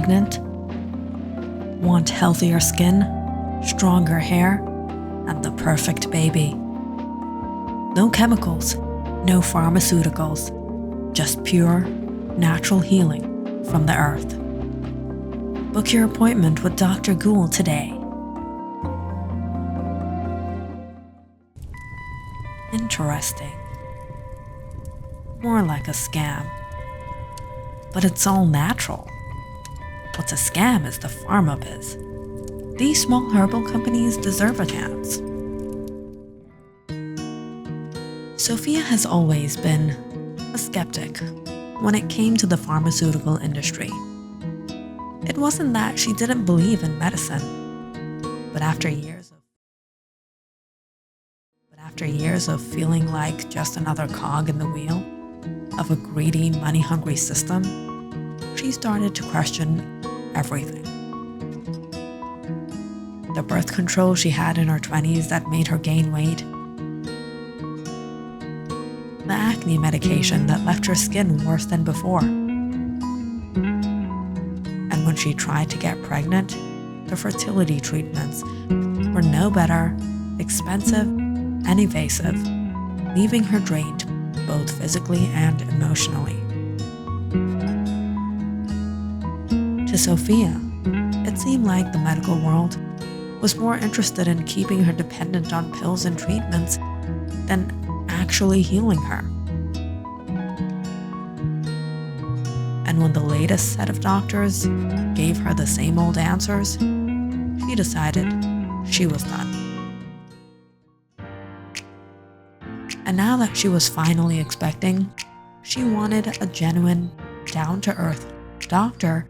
pregnant? Want healthier skin, stronger hair, and the perfect baby? No chemicals, no pharmaceuticals, just pure, natural healing from the earth. Book your appointment with Dr. Ghoul today. Interesting. More like a scam. But it's all natural. What's a scam is the pharma biz. These small herbal companies deserve a chance. Sophia has always been a skeptic when it came to the pharmaceutical industry. It wasn't that she didn't believe in medicine, but after years of feeling like just another cog in the wheel of a greedy, money-hungry system, she started to question everything. The birth control she had in her 20s that made her gain weight, the acne medication that left her skin worse than before. And when she tried to get pregnant, the fertility treatments were no better, expensive, and evasive, leaving her drained both physically and emotionally. To Sophia, it seemed like the medical world was more interested in keeping her dependent on pills and treatments than actually healing her. And when the latest set of doctors gave her the same old answers, she decided she was done. And now that she was finally expecting, she wanted a genuine, down-to-earth doctor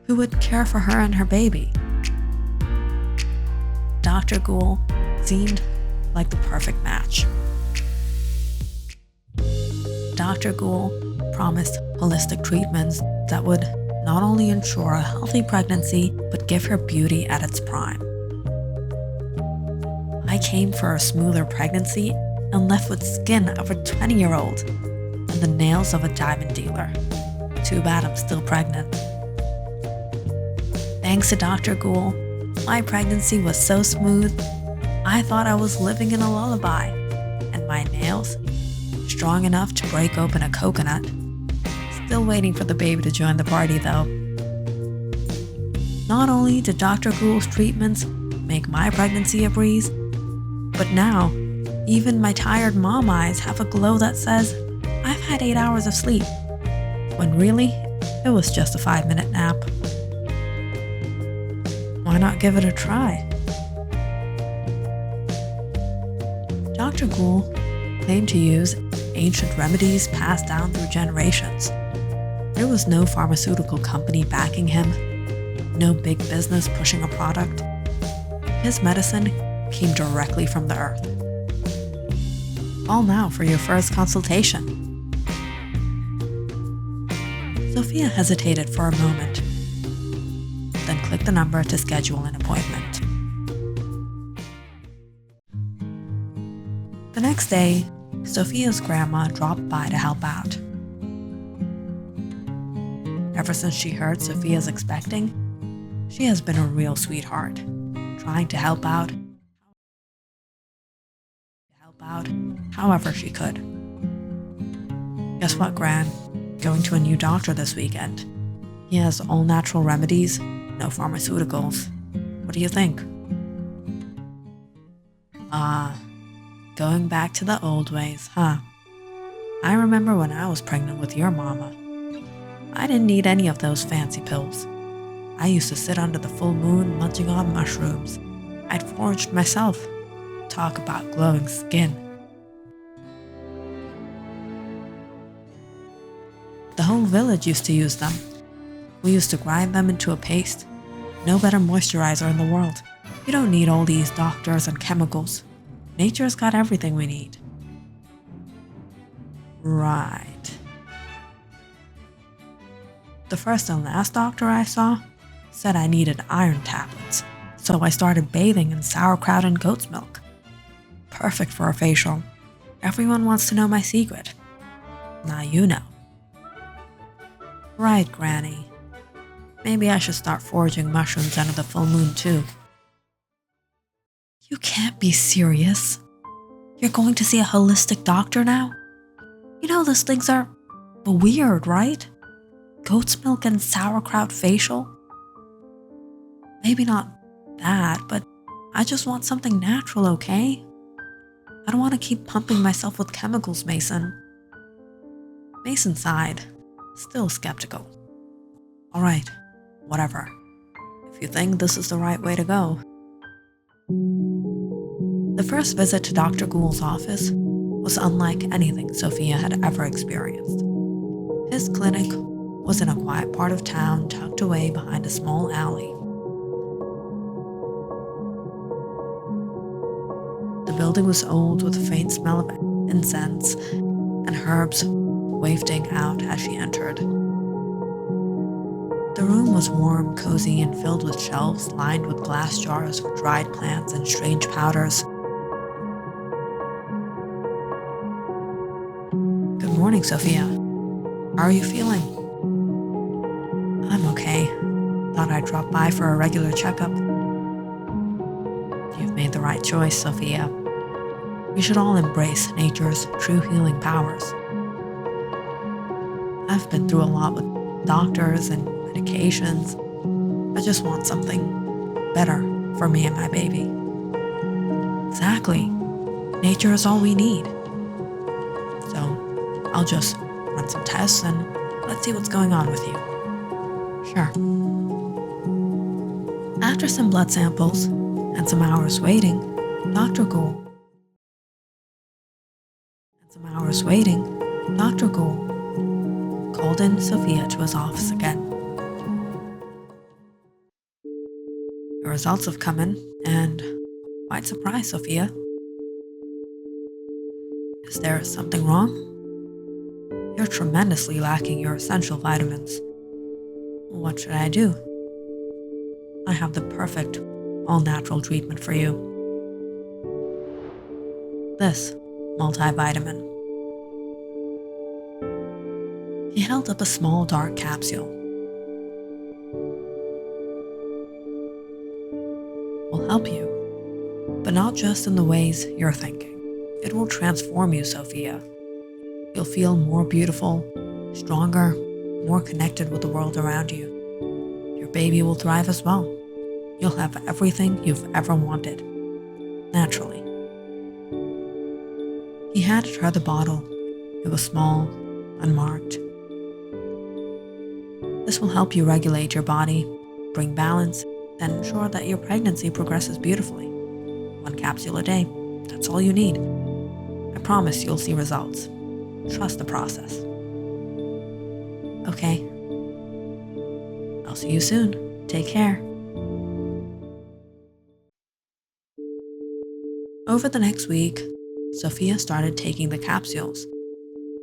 who would care for her and her baby. Dr. Ghoul seemed like the perfect match. Dr. Ghoul promised holistic treatments that would not only ensure a healthy pregnancy, but give her beauty at its prime. I came for a smoother pregnancy and left with skin of a 20-year-old and the nails of a diamond dealer. Too bad I'm still pregnant. Thanks to Dr. Ghoul, my pregnancy was so smooth, I thought I was living in a lullaby, and my nails, strong enough to break open a coconut. Still waiting for the baby to join the party though. Not only did Dr. Ghoul's treatments make my pregnancy a breeze, but now, even my tired mom eyes have a glow that says, I've had 8 hours of sleep, when really, it was just a 5-minute nap. Why not give it a try? Dr. Ghoul claimed to use ancient remedies passed down through generations. There was no pharmaceutical company backing him, no big business pushing a product. His medicine came directly from the earth. Call now for your first consultation. Sophia hesitated for a moment, then clicked the number to schedule an appointment. The next day, Sophia's grandma dropped by to help out. Ever since she heard Sophia's expecting, she has been a real sweetheart, trying to help out however she could. Guess what, Gran? Going to a new doctor this weekend. He has all natural remedies, no pharmaceuticals. What do you think? Going back to the old ways, huh? I remember when I was pregnant with your mama. I didn't need any of those fancy pills. I used to sit under the full moon munching on mushrooms I'd foraged myself. Talk about glowing skin. The whole village used to use them. We used to grind them into a paste. No better moisturizer in the world. You don't need all these doctors and chemicals. Nature's got everything we need. Right. The first and last doctor I saw said I needed iron tablets, so I started bathing in sauerkraut and goat's milk. Perfect for a facial. Everyone wants to know my secret. Now you know. Right, Granny. Maybe I should start foraging mushrooms under the full moon too. You can't be serious. You're going to see a holistic doctor now? You know those things are weird, right? Goat's milk and sauerkraut facial? Maybe not that, but I just want something natural, okay? I don't want to keep pumping myself with chemicals, Mason. Mason sighed, still skeptical. All right, whatever. If you think this is the right way to go. The first visit to Dr. Ghoul's office was unlike anything Sophia had ever experienced. His clinic was in a quiet part of town tucked away behind a small alley. The building was old with a faint smell of incense and herbs wafting out as she entered. The room was warm, cozy, and filled with shelves lined with glass jars with dried plants and strange powders. Good morning, Sophia. How are you feeling? I'm okay. Thought I'd drop by for a regular checkup. You've made the right choice, Sophia. We should all embrace nature's true healing powers. I've been through a lot with doctors and medications. I just want something better for me and my baby. Exactly. Nature is all we need. So I'll just run some tests and let's see what's going on with you. Sure. After some blood samples and some hours waiting, Dr. Ghoul called in Sophia to his office again. Your results have come in, and quite surprised, Sophia. Is there something wrong? You're tremendously lacking your essential vitamins. What should I do? I have the perfect, all-natural treatment for you. This multivitamin. He held up a small dark capsule. Will help you, but not just in the ways you're thinking. It will transform you, Sophia. You'll feel more beautiful, stronger, more connected with the world around you. Your baby will thrive as well. You'll have everything you've ever wanted, naturally. He handed her the bottle. It was small, unmarked. This will help you regulate your body, bring balance, and ensure that your pregnancy progresses beautifully. 1 capsule a day, that's all you need. I promise you'll see results. Trust the process. Okay. I'll see you soon. Take care. Over the next week, Sophia started taking the capsules.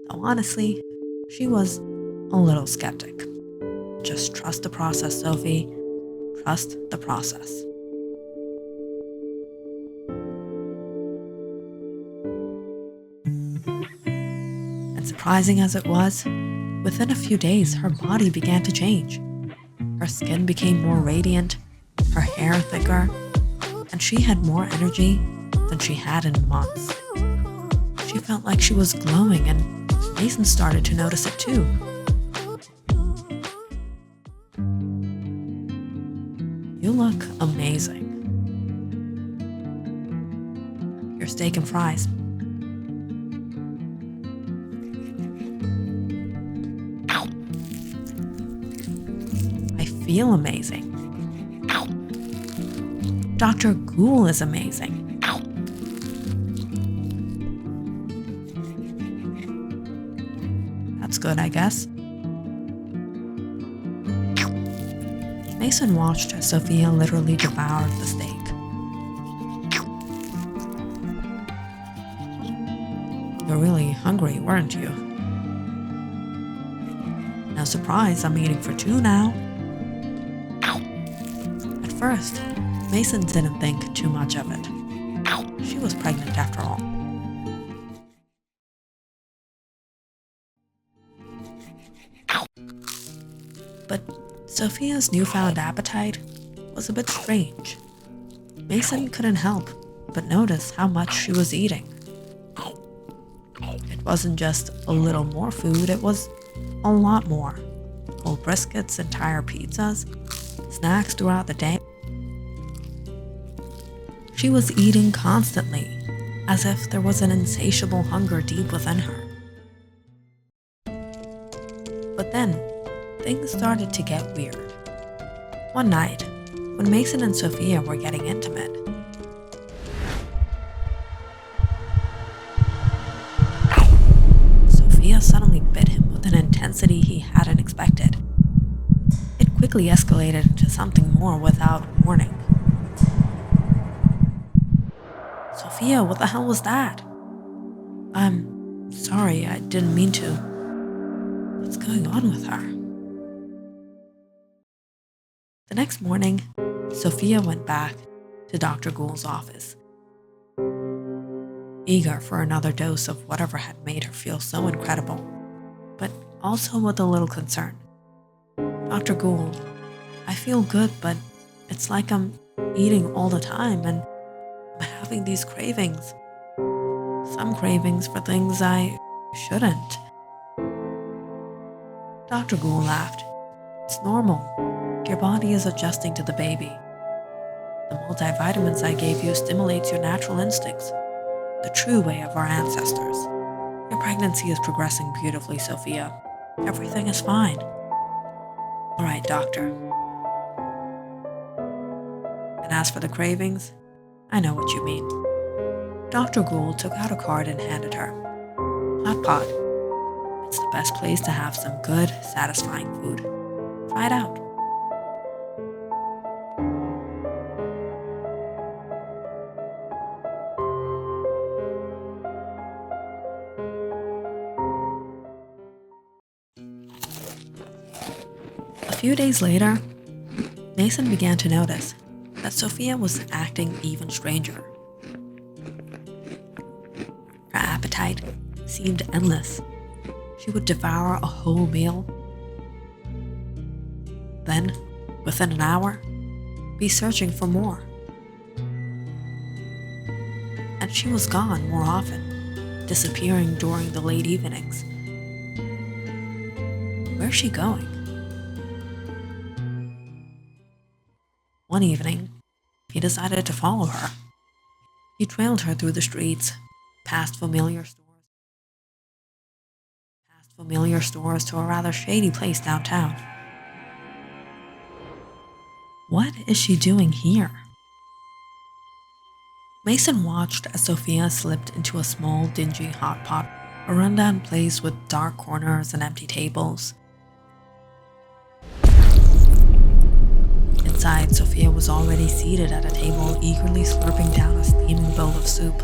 Though honestly, she was a little skeptic. Just trust the process, Sophie. Trust the process. And surprising as it was, within a few days, her body began to change. Her skin became more radiant, her hair thicker, and she had more energy than she had in months. She felt like she was glowing, and Mason started to notice it too. You look amazing. Your steak and fries. I feel amazing. Dr. Ghoul is amazing. That's good, I guess. Mason watched as Sophia literally devoured the steak. You're really hungry, weren't you? No surprise, I'm eating for 2 now. At first, Mason didn't think too much of it. She was pregnant after all. But Sophia's newfound appetite was a bit strange. Mason couldn't help but notice how much she was eating. It wasn't just a little more food, it was a lot more. Whole briskets, entire pizzas, snacks throughout the day. She was eating constantly, as if there was an insatiable hunger deep within her. But then, things started to get weird. One night, when Mason and Sophia were getting intimate, Sophia suddenly bit him with an intensity he hadn't expected. It quickly escalated into something more without warning. Sophia, what the hell was that? I'm sorry, I didn't mean to. What's going on with her? The next morning, Sophia went back to Dr. Ghoul's office, eager for another dose of whatever had made her feel so incredible, but also with a little concern. Dr. Ghoul, I feel good, but it's like I'm eating all the time and I'm having these cravings. Some cravings for things I shouldn't. Dr. Ghoul laughed. It's normal. Your body is adjusting to the baby. The multivitamins I gave you stimulates your natural instincts, the true way of our ancestors. Your pregnancy is progressing beautifully, Sophia. Everything is fine. All right, doctor. And as for the cravings, I know what you mean. Dr. Ghoul took out a card and handed her. Hot pot. It's the best place to have some good, satisfying food. Try it out. A few days later, Mason began to notice that Sophia was acting even stranger. Her appetite seemed endless. She would devour a whole meal, then, within an hour, be searching for more. And she was gone more often, disappearing during the late evenings. Where's she going? One evening, he decided to follow her. He trailed her through the streets, past familiar stores to a rather shady place downtown. What is she doing here? Mason watched as Sophia slipped into a small, dingy hot pot, a rundown place with dark corners and empty tables. Inside, Sophia was already seated at a table, eagerly slurping down a steaming bowl of soup.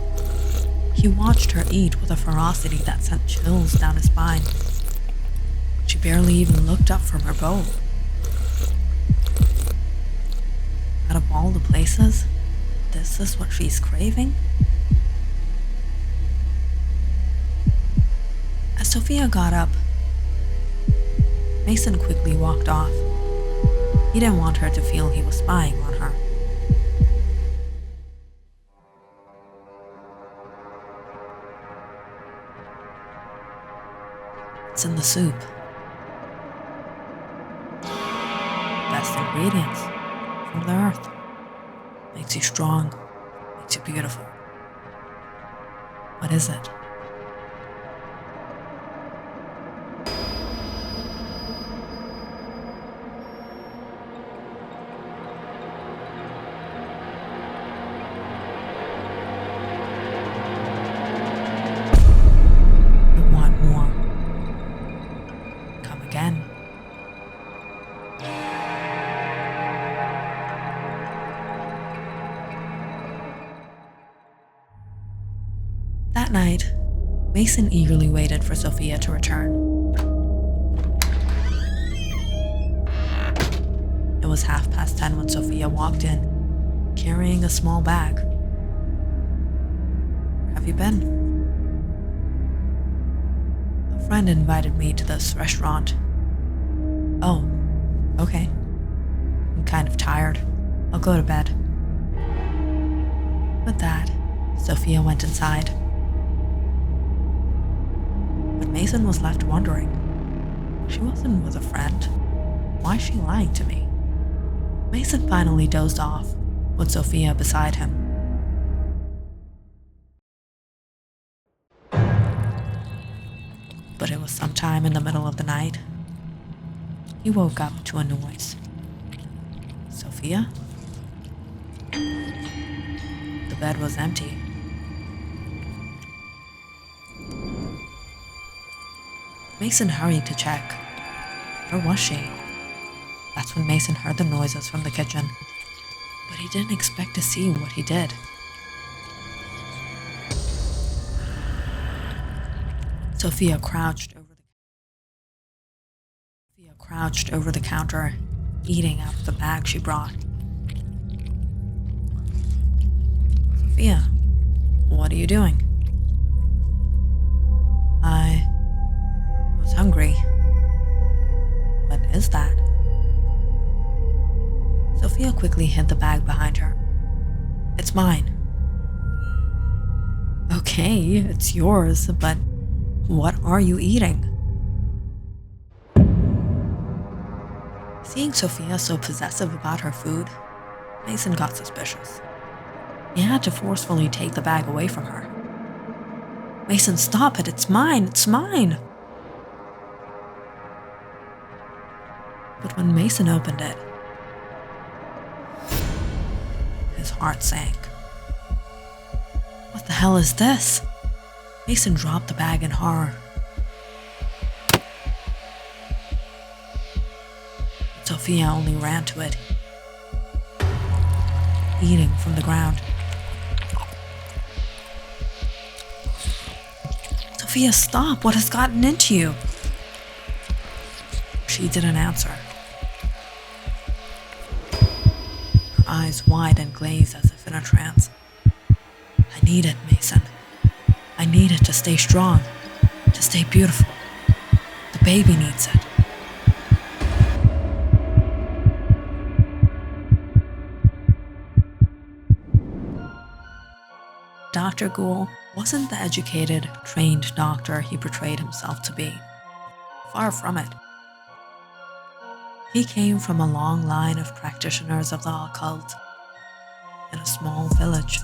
He watched her eat with a ferocity that sent chills down his spine. She barely even looked up from her bowl. Out of all the places, this is what she's craving? As Sophia got up, Mason quickly walked off. He didn't want her to feel he was spying on her. It's in the soup. Best ingredients from the earth. Makes you strong, makes you beautiful. What is it? I want more. Come again. That night, Mason eagerly waited for Sophia to return. It was 10:30 when Sophia walked in, carrying a small bag. Where have you been? A friend invited me to this restaurant. Oh, okay. kind of tired. I'll go to bed." With that, Sophia went inside. But Mason was left wondering. She wasn't with a friend. Why is she lying to me? Mason finally dozed off, with Sophia beside him. But it was sometime in the middle of the night. He woke up to a noise. Sophia? The bed was empty. Mason hurried to check. Where was she? That's when Mason heard the noises from the kitchen. But he didn't expect to see what he did. Sophia crouched over the counter, eating out of the bag she brought. "Sophia, what are you doing?" "I was hungry." "What is that?" Sophia quickly hid the bag behind her. "It's mine." "Okay, it's yours, but what are you eating?" Seeing Sophia so possessive about her food, Mason got suspicious. He had to forcefully take the bag away from her. "Mason, stop it! It's mine! It's mine!" But when Mason opened it, his heart sank. What the hell is this? Mason dropped the bag in horror. Sophia only ran to it, eating from the ground. "Sophia, stop! What has gotten into you?" She didn't answer. Her eyes wide and glazed as if in a trance. "I need it, Mason. I need it to stay strong, to stay beautiful. The baby needs it." Dr. Ghoul wasn't the educated, trained doctor he portrayed himself to be. Far from it. He came from a long line of practitioners of the occult in a small village.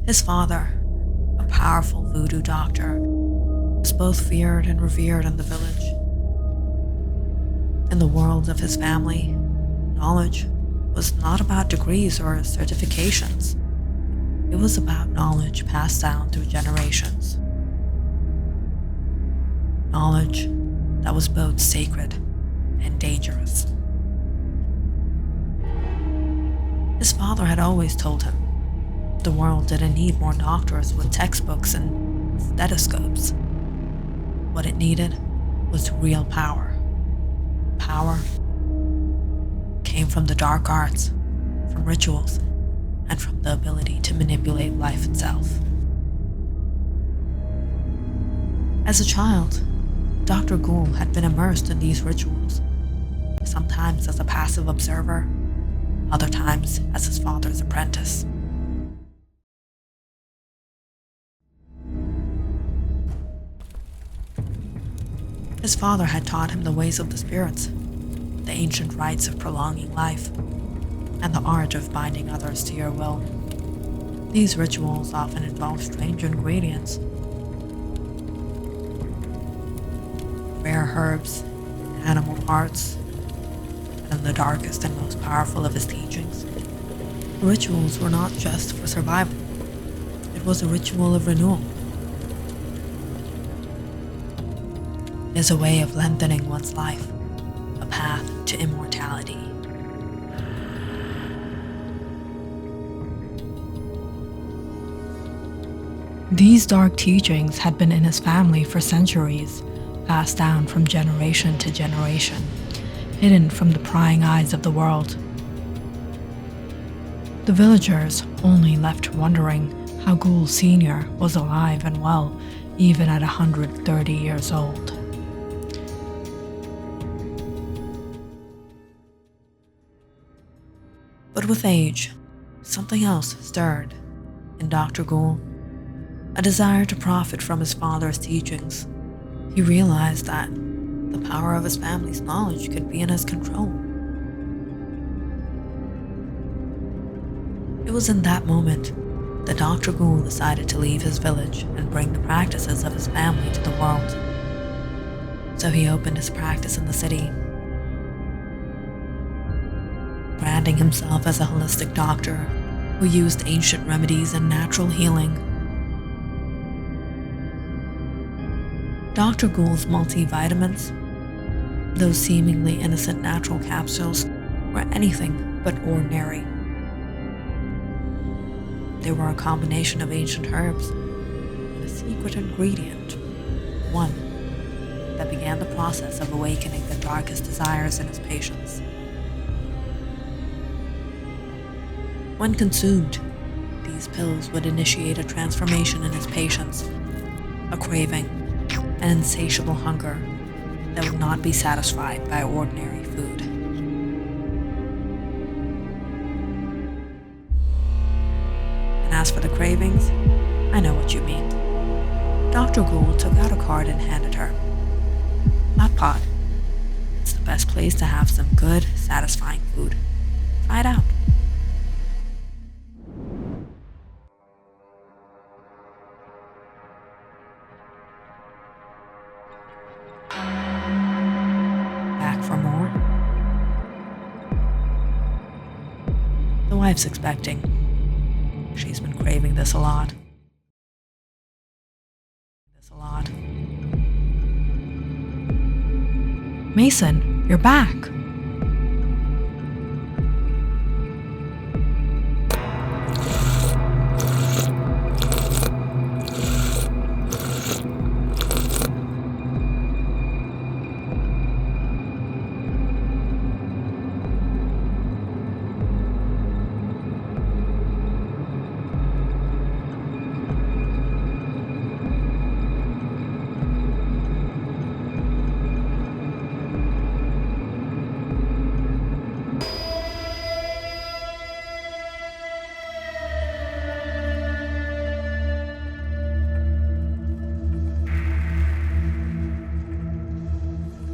His father, a powerful voodoo doctor, was both feared and revered in the village. In the world of his family, knowledge was not about degrees or certifications. It was about knowledge passed down through generations. Knowledge that was both sacred and dangerous. His father had always told him the world didn't need more doctors with textbooks and stethoscopes. What it needed was real power. Power came from the dark arts, from rituals, and from the ability to manipulate life itself. As a child, Dr. Ghoul had been immersed in these rituals, sometimes as a passive observer, other times as his father's apprentice. His father had taught him the ways of the spirits, the ancient rites of prolonging life, and the art of binding others to your will. These rituals often involve strange ingredients, rare herbs, animal parts, and in the darkest and most powerful of his teachings, the rituals were not just for survival. It was a ritual of renewal. It is a way of lengthening one's life, a path to immortality. These dark teachings had been in his family for centuries, passed down from generation to generation, hidden from the prying eyes of the world. The villagers only left wondering how Ghoul Sr. was alive and well, even at 130 years old. But with age, something else stirred in Dr. Ghoul. A desire to profit from his father's teachings. He realized that the power of his family's knowledge could be in his control. It was in that moment that Dr. Ghoul decided to leave his village and bring the practices of his family to the world. So he opened his practice in the city, branding himself as a holistic doctor who used ancient remedies and natural healing. Dr. Ghoul's multivitamins, those seemingly innocent natural capsules, were anything but ordinary. They were a combination of ancient herbs and a secret ingredient, one that began the process of awakening the darkest desires in his patients. When consumed, these pills would initiate a transformation in his patients, a craving, an insatiable hunger that would not be satisfied by ordinary food. And as for the cravings, I know what you mean. Dr. Ghoul took out a card and handed her. Hot pot. It's the best place to have some good, satisfying food. Try it out. Back for more? The wife's expecting. She's been craving this a lot. Mason, you're back.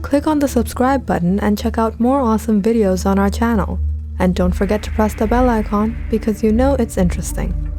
Click on the subscribe button and check out more awesome videos on our channel. And don't forget to press the bell icon because you know it's interesting.